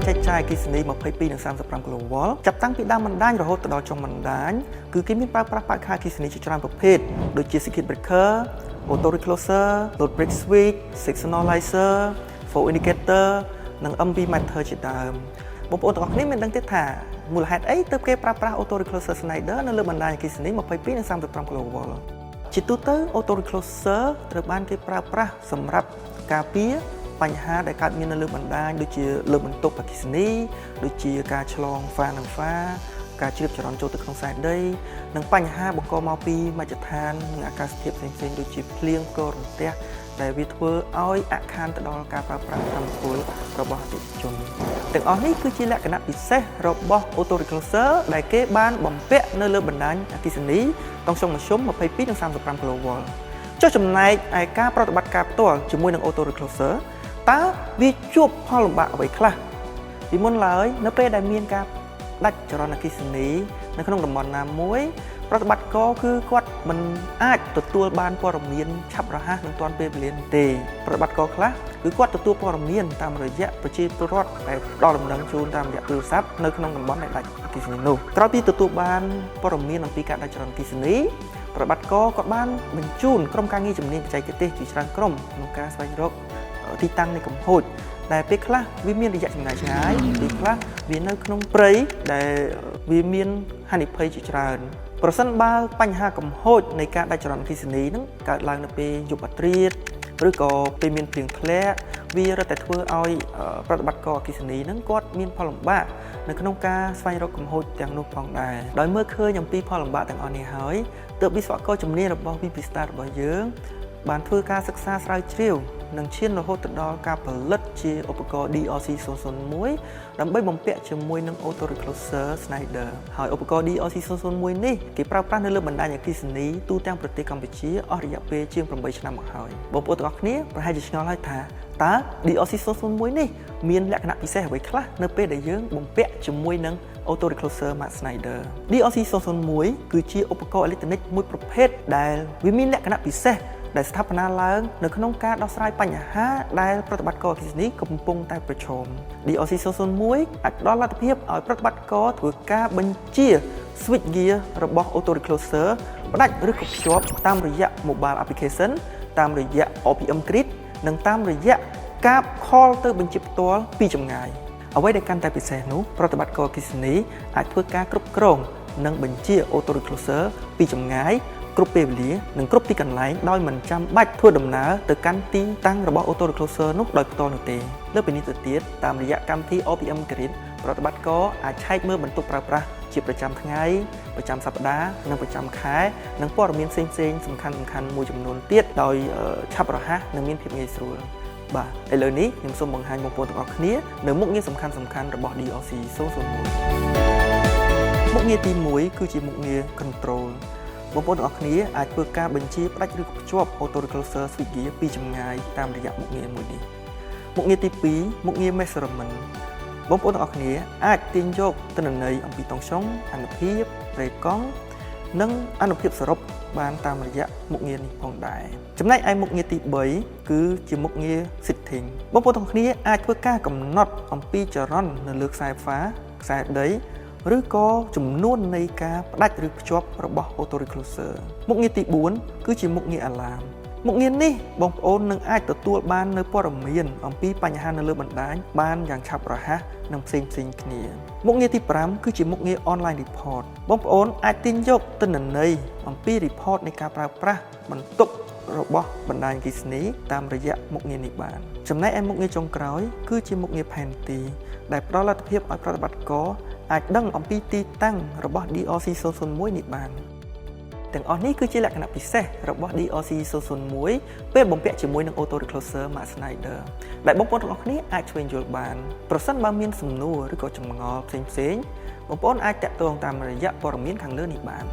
ចែកចាយអគ្គិសនី 22 និង 35 kV ចាប់តាំងពីដើមបណ្ដាញរហូតដល់ចុងបណ្ដាញគឺគេមានប្រើប្រាស់បរិក្ខារអគ្គិសនីជាច្រើនប្រភេទដូចជា Circuit Breaker, Auto Recloser, Load Break Switch, Signalizer, Fault Indicator និង MV Meter ជាដើមបងប្អូនទាំងអស់គ្នាមានដឹងទេថាមូលហេតុអីទើបគេប្រើប្រាស់ Auto Recloser Slider នៅលើបណ្ដាញអគ្គិសនី 22 និង 35 kV ជាទូទៅ Auto Recloser ត្រូវបានគេប្រើប្រាស់សម្រាប់ការពារបញ្ហាដែលកើតមាននៅលើបណ្ដាញដូចជាលើបន្ទប់អគ្គិសនីដូចជាការឆ្លងហ្វានិងហ្វាការជ្រាបចរន្តចូលទៅក្នុងខ្សែដីនិងបញ្ហាបង្កមកពីមជ្ឈដ្ឋាននិងអាកាសធាតុផ្សេងៗដូចជាភ្លៀងផ្គររន្ទះដែលវាធ្វើឲ្យអាក់ខានទៅដល់ការប្រើប្រាស់ធម្មពលរបស់អតិថិជនទាំងអស់នេះគឺជាលក្ខណៈពិសេសរបស់ Auto Recloser ដែលគេបានបំពាក់នៅលើបណ្ដាញអគ្គិសនីតង់សុងមធ្យម 22 និង 35 kV ចុះចំណែកឯការប្រតិបត្តិការផ្ទាល់ជាមួយនឹង Auto Recloser តើវាជួបផលលំបាកអ្វីខ្លះពីមុនឡើយនៅពេលដែលមានការដាច់ចរន្តអគ្គិសនីនៅក្នុងតំបន់ណាមួយប្រតិបត្តិការគឺគាត់មិនអាចទទួលបានព័ត៌មានឆាប់រហ័សនិងទាន់ពេលវេលាទេប្រតិបត្តិការខ្លះគឺគាត់ទទួលព័ត៌មានតាមរយៈប្រជាពលរដ្ឋដែលផ្ដល់ដំណឹងជូនតាមរយៈទូរស័ព្ទនៅក្នុងតំបន់ដែលដាច់អគ្គិសនីនោះក្រោយពីទទួលបានព័ត៌មានអំពីការដាច់ចរន្តអគ្គិសនីប្រតិបត្តិការគាត់បានបញ្ជូនក្រុមការងារជំនាញបច្ចេកទេសជាច្រើនក្រុមក្នុងការស្វែងរកទីតាំងនៃកំហុសដែលពេលខ្លះវាមានរយៈចំណាយឆ្ងាយពេលខ្លះវានៅក្នុងព្រៃដែលវាមានហានិភ័យជាច្រើនប្រសិនបើបញ្ហាកំហុសនៃការដាច់ចរន្តអគ្គិសនីនឹងកើតឡើងនៅពេលយប់អធ្រាត្រឬក៏ពេលមានភ្លៀងធ្លាក់វារឹតតែធ្វើឲ្យប្រតិបត្តិការអគ្គិសនីនឹងគាត់មានផលលំបាកនៅក្នុងការស្វែងរកកំហុសទាំងនោះផងដែរដោយមើលឃើញអំពីផលលំបាកទាំងអស់នេះហើយទើបវិស្វករជំនាញរបស់ VP.Start របស់យើងបានធ្វើការសិក្សាស្រាវជ្រាវនិងឈានរហូតទៅដល់ការផលិតជាឧបករណ៍ DRC-001 ដើម្បីបំពាក់ជាមួយនឹង Auto Recloser Slider ហើយឧបករណ៍ DRC-001 នេះគេប្រើប្រាស់នៅលើបណ្ដាញអគ្គិសនីទូទាំងប្រទេសកម្ពុជាអស់រយៈពេលជាង 8 ឆ្នាំមកហើយបងប្អូនទាំងអស់គ្នាប្រហែលជាឆ្ងល់ហើយថាតើ DRC-001 នេះមានលក្ខណៈពិសេសអ្វីខ្លះនៅពេលដែលយើងបំពាក់ជាមួយនឹង Auto Recloser Max Slider DRC-001 គឺជាឧបករណ៍អេឡិចត្រូនិកមួយប្រភេទដែលវាមានលក្ខណៈពិសេសដែលស្ថាបនាឡើងនៅក្នុងការដោះស្រាយបញ្ហាដែលប្រតិបត្តិការអគ្គិសនីកំពុងតែប្រឈម DRC-001 អាចផ្ដល់លទ្ធភាពឲ្យប្រតិបត្តិការធ្វើការបញ្ជា Switch gear របស់ Auto Recloser ផ្ដាច់ឬក៏ភ្ជាប់តាមរយៈ Mobile Application តាមរយៈ OEP Grid និងតាមរយៈការ call ទៅបញ្ជាផ្ទាល់ពីចម្ងាយអ្វីដែលកាន់តែពិសេសនោះប្រតិបត្តិការអគ្គិសនីអាចធ្វើការគ្រប់គ្រងនិងបញ្ជា Auto Recloser ពីចម្ងាយគ្រប់ពេលវេលានិងគ្រប់ទីកន្លែងដោយមិនចាំបាច់ធ្វើដំណើរទៅកាន់ទីតាំងរបស់ Auto Recloser នោះដោយផ្ទាល់នោះទេលើពីនេះទៅទៀតតាមរយៈកម្មវិធី OEP Grid ប្រតិបត្តិការអាចឆែកមើលបន្ទុកប្រើប្រាស់ជាប្រចាំថ្ងៃប្រចាំសប្តាហ៍និងប្រចាំខែនិងព័ត៌មានផ្សេងៗសំខាន់ៗមួយចំនួនទៀតដោយឆាប់រហ័សនិងមានភាពងាយស្រួលបាទឥឡូវនេះខ្ញុំសូមបង្ហាញបងប្អូនទាំងអស់គ្នានៅមុខងារសំខាន់ៗរបស់ DRC-001 មុខងារទី1គឺជាមុខងារ Controlបងប្អូនទាំងអស់គ្នាអាចធ្វើការបញ្ជាផ្ដាច់ឬភ្ជាប់ Auto Recloser Switch gear ពីចម្ងាយតាមរយៈមុខងារមួយនេះមុខងារទី2មុខងារ Measurement បងប្អូនទាំងអស់គ្នាអាចទាញយកទិន្នន័យអំពីតុងសុងអានុភាពរេកង់និងអានុភាពសរុបបានតាមរយៈមុខងារនេះផងដែរចំណែកឯមុខងារទី3គឺជាមុខងារ Setting បងប្អូនទាំងគ្នាអាចធ្វើការកំណត់អំពីចរន្តនៅលើខ្សែហ្វាខ្សែដីឬក៏ចំនួននៃការផ្ដាច់ឬភ្ជាប់របស់ Auto Recloser មុខងារទី4គឺជាមុខងារ Alarm មុខងារនេះបងប្អូននឹងអាចទទួលបាននៅព័ត៌មានអំពីបញ្ហានៅលើបណ្ដាញបានយ៉ាងឆាប់រហ័សនិងផ្សេងៗគ្នាមុខងារទី5គឺជាមុខងារ Online Report បងប្អូនអាចទាញយកទិន្នន័យអំពី report នៃការប្រើប្រាស់បន្ទប់របស់បណ្ដាញអគ្គិសនីតាមរយៈមុខងារនេះបានចំណែកឯមុខងារចុងក្រោយគឺជាមុខងារ Phenty ដែលផ្ដល់លទ្ធភាពឲ្យប្រតិបត្តិការអាចដឹងអំពីទីតាំងរបស់ DRC-001 នេះបានទាំងអស់នេះគឺជាលក្ខណៈពិសេសរបស់ DRC-001 ពេលបំពាក់ជាមួយនឹង Auto Recloser Max Slider ដែលបងប្អូនទាំងអស់គ្នាអាចឆ្វេងយល់បានប្រសិនបើមានសំណួរឬក៏ចម្ងល់ផ្សេងៗបងប្អូនអាចតាក់ទងតាមរយៈព័ត៌មានខាងលើនេះបាន